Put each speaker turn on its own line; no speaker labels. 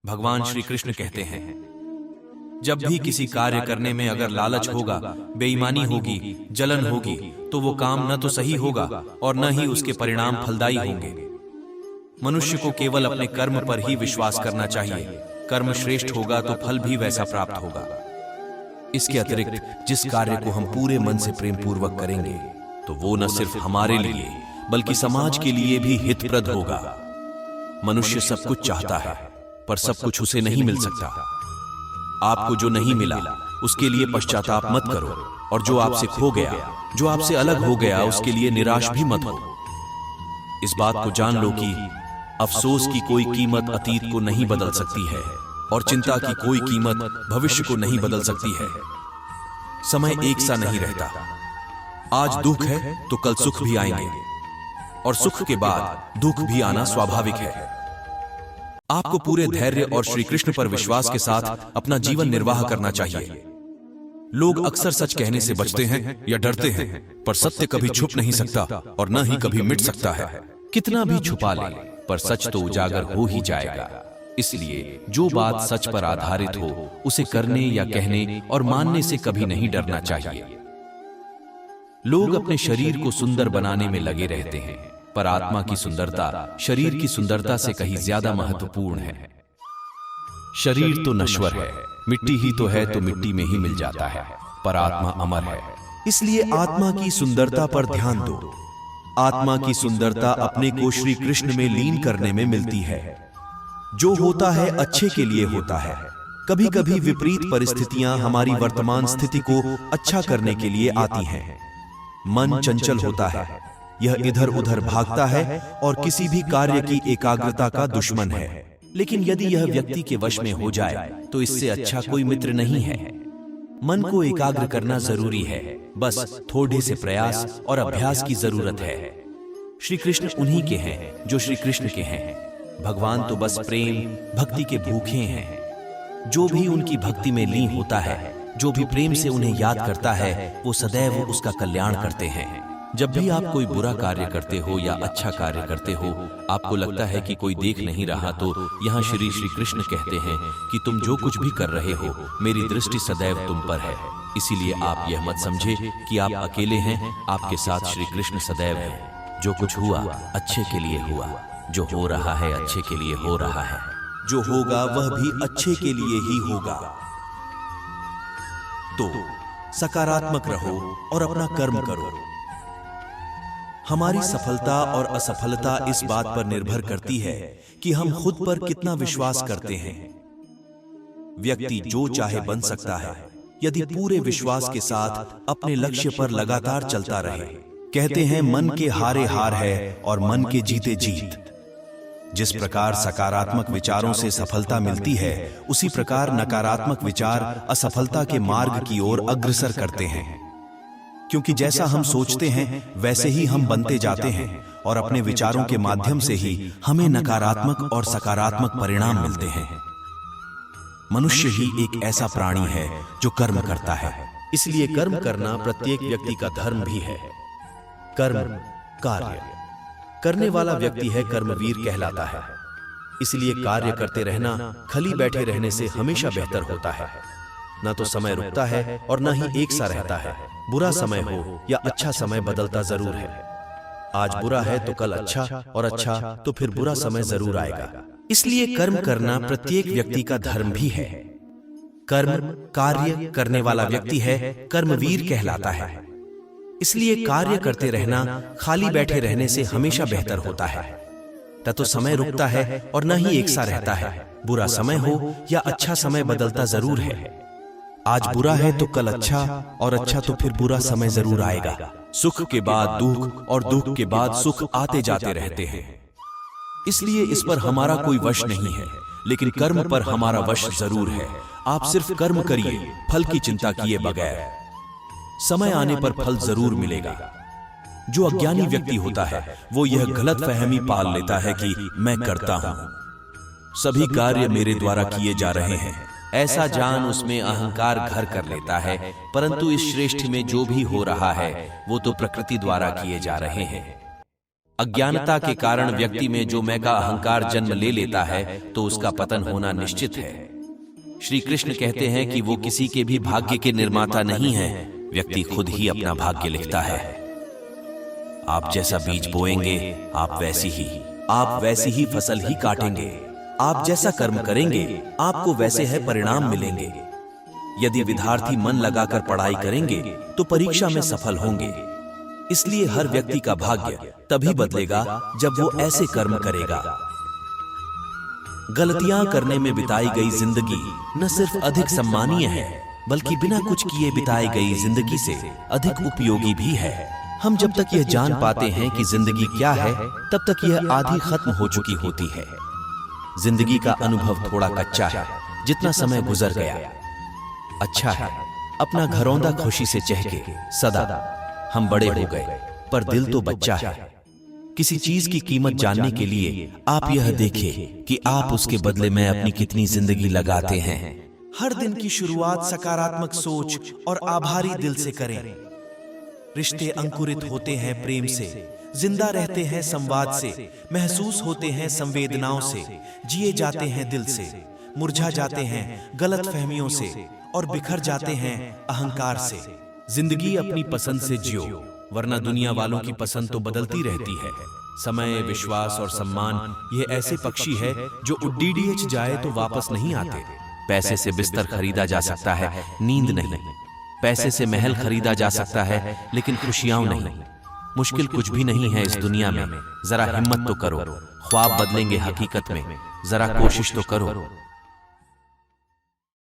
भगवान श्री कृष्ण कहते हैं, जब भी किसी कार्य करने में अगर लालच होगा, बेईमानी होगी, जलन होगी, तो वो काम न तो सही होगा और न ही उसके परिणाम फलदायी होंगे। मनुष्य को केवल अपने कर्म पर ही विश्वास करना चाहिए। कर्म श्रेष्ठ होगा तो फल भी वैसा प्राप्त होगा। इसके अतिरिक्त जिस कार्य को हम पूरे मन से प्रेम पूर्वक करेंगे तो वो न सिर्फ हमारे लिए बल्कि समाज के लिए भी हितप्रद होगा। मनुष्य सब कुछ चाहता है पर सब कुछ उसे नहीं मिल सकता। आपको जो नहीं मिला उसके लिए पश्चाताप मत करो, और जो आपसे खो गया, जो आपसे अलग हो गया, उसके लिए निराश भी मत हो। इस बात को जान लो कि अफसोस की कोई कीमत अतीत को नहीं बदल सकती है और चिंता की कोई कीमत भविष्य को नहीं बदल सकती है। समय एक सा नहीं रहता। आज दुख है तो कल सुख भी आएंगे और सुख के बाद दुख भी आना स्वाभाविक है। आपको पूरे धैर्य और श्री कृष्ण पर विश्वास के साथ अपना जीवन निर्वाह करना चाहिए। लोग अक्सर सच कहने से बचते हैं या डरते हैं, पर सत्य कभी छुप नहीं सकता और न ही कभी मिट सकता है। कितना भी छुपा ले पर सच तो उजागर हो ही जाएगा। इसलिए जो बात सच पर आधारित हो उसे करने या कहने और मानने से कभी नहीं डरना चाहिए। लोग अपने शरीर को सुंदर बनाने में लगे रहते हैं, पर आत्मा की सुंदरता शरीर की सुंदरता से कहीं ज्यादा महत्वपूर्ण है। शरीर तो नश्वर है, मिट्टी ही तो है, तो मिट्टी में ही मिल जाता है, पर आत्मा अमर है। इसलिए आत्मा की सुंदरता पर ध्यान दो। आत्मा की सुंदरता अपने को श्री कृष्ण में लीन करने में मिलती है। जो होता है अच्छे के लिए होता है। कभी कभी विपरीत परिस्थितियां हमारी वर्तमान स्थिति को अच्छा करने के लिए आती हैं। मन चंचल होता है, यह इधर उधर भागता है और किसी भी कार्य की एकाग्रता का दुश्मन है। लेकिन यदि यह व्यक्ति के वश में हो जाए तो इससे अच्छा कोई मित्र नहीं है। मन को एकाग्र करना जरूरी है, बस थोड़े से प्रयास और अभ्यास की जरूरत है। श्री कृष्ण उन्हीं के हैं जो श्री कृष्ण के हैं। भगवान तो बस प्रेम भक्ति के भूखे हैं। जो भी उनकी भक्ति में लीन होता है, जो भी प्रेम से उन्हें याद करता है, वो सदैव उसका कल्याण करते हैं। जब भी आप कोई बुरा कार्य करते हो या अच्छा कार्य करते हो, आपको लगता है कि कोई देख नहीं रहा, तो यहाँ श्री कृष्ण कहते हैं कि तुम जो कुछ भी कर रहे हो, मेरी दृष्टि सदैव तुम पर है। इसीलिए आप यह मत समझे कि आप अकेले हैं, आपके साथ श्री कृष्ण सदैव है। जो कुछ हुआ अच्छे के लिए हुआ, जो हो रहा है अच्छे के लिए हो रहा है, जो होगा वह भी अच्छे के लिए ही होगा। तो सकारात्मक रहो और अपना कर्म करो। हमारी सफलता और असफलता इस बात पर निर्भर करती है कि हम खुद पर कितना विश्वास करते हैं। व्यक्ति जो चाहे बन सकता है यदि पूरे विश्वास के साथ अपने लक्ष्य पर लगातार चलता रहे। कहते हैं मन के हारे हार है और मन के जीते जीत। जिस प्रकार सकारात्मक विचारों से सफलता मिलती है, उसी प्रकार नकारात्मक विचार असफलता के मार्ग की ओर अग्रसर करते हैं। क्योंकि जैसा हम सोचते हैं वैसे ही हम बनते जाते हैं और अपने विचारों के माध्यम से ही हमें नकारात्मक और सकारात्मक परिणाम मिलते हैं। मनुष्य ही एक ऐसा प्राणी है जो कर्म करता है। इसलिए कर्म करना प्रत्येक व्यक्ति का धर्म भी है। कर्म कार्य करने वाला व्यक्ति है कर्मवीर कहलाता है। इसलिए कार्य करते रहना खाली बैठे रहने से हमेशा बेहतर होता है। न तो समय रुकता है और न ही एक सा रहता है। बुरा समय हो या अच्छा समय बदलता जरूर है। आज बुरा है तो कल अच्छा, और अच्छा तो फिर बुरा समय जरूर आएगा। इसलिए कर्म करना प्रत्येक व्यक्ति का धर्म भी है। कर्म कार्य करने वाला व्यक्ति है कर्मवीर कहलाता है। इसलिए कार्य करते रहना खाली बैठे रहने से हमेशा बेहतर होता है। न तो समय रुकता है और न ही एक सा रहता है। बुरा समय हो या अच्छा समय बदलता जरूर है। आज बुरा है तो कल अच्छा, और अच्छा तो फिर बुरा समय जरूर आएगा। सुख के बाद दुख और दुख के बाद सुख आते जाते रहते हैं। इसलिए इस पर हमारा कोई वश नहीं है, लेकिन कर्म पर हमारा वश जरूर है। आप सिर्फ कर्म करिए, फल की चिंता किए बगैर। समय आने पर फल जरूर मिलेगा। जो अज्ञानी व्यक्ति होता है वो यह गलत फहमी पाल लेता है कि मैं करता हूं, सभी कार्य मेरे द्वारा किए जा रहे हैं, ऐसा जान उसमें अहंकार घर कर लेता है। परंतु इस श्रेष्ठ में जो भी हो रहा है वो तो प्रकृति द्वारा किए जा रहे हैं। अज्ञानता के कारण व्यक्ति में जो मैं का अहंकार जन्म ले लेता है तो उसका पतन होना निश्चित है। श्री कृष्ण कहते हैं कि वो किसी के भी भाग्य के निर्माता नहीं है, व्यक्ति खुद ही अपना भाग्य लिखता है। आप जैसा बीज बोएंगे आप वैसी ही फसल ही काटेंगे। आप जैसा कर्म करेंगे आपको वैसे है परिणाम मिलेंगे। यदि विद्यार्थी मन लगाकर पढ़ाई करेंगे तो परीक्षा में सफल होंगे। इसलिए हर व्यक्ति का भाग्य तभी बदलेगा जब वो ऐसे कर्म करेगा। गलतियां करने में बिताई गई जिंदगी न सिर्फ अधिक सम्मानीय है बल्कि बिना कुछ किए बिताई गई जिंदगी से अधिक उपयोगी भी है। हम जब तक यह जान पाते हैं कि जिंदगी क्या है तब तक यह आधी खत्म हो चुकी होती है। जिंदगी का अनुभव थोड़ा कच्चा है, जितना समय गुजर गया अच्छा है। अपना घरौंदा खुशी से चहके सदा हम बड़े हो गए पर दिल तो बच्चा है। किसी चीज की कीमत जानने के लिए आप यह देखें कि आप उसके बदले में अपनी कितनी जिंदगी लगाते हैं। हर दिन की शुरुआत सकारात्मक सोच और आभारी दिल से करें। रिश्ते अंकुरित होते हैं प्रेम से, जिंदा रहते हैं संवाद से, महसूस होते हैं संवेदनाओं से, जिए जाते हैं दिल से, मुरझा जाते हैं गलत फहमियों से और बिखर जाते हैं अहंकार से। जिंदगी अपनी पसंद से जियो, वरना दुनिया वालों की पसंद तो बदलती रहती है। समय, विश्वास और सम्मान ये ऐसे पक्षी है जो उड्डीडीएच जाए तो वापस नहीं आते। पैसे से बिस्तर खरीदा जा सकता है, नींद नहीं। पैसे से महल खरीदा जा सकता है लेकिन खुशियां नहीं। मुश्किल कुछ भी नहीं है इस दुनिया में, जरा हिम्मत तो करो। ख्वाब बदलेंगे हकीकत में, जरा कोशिश तो करो।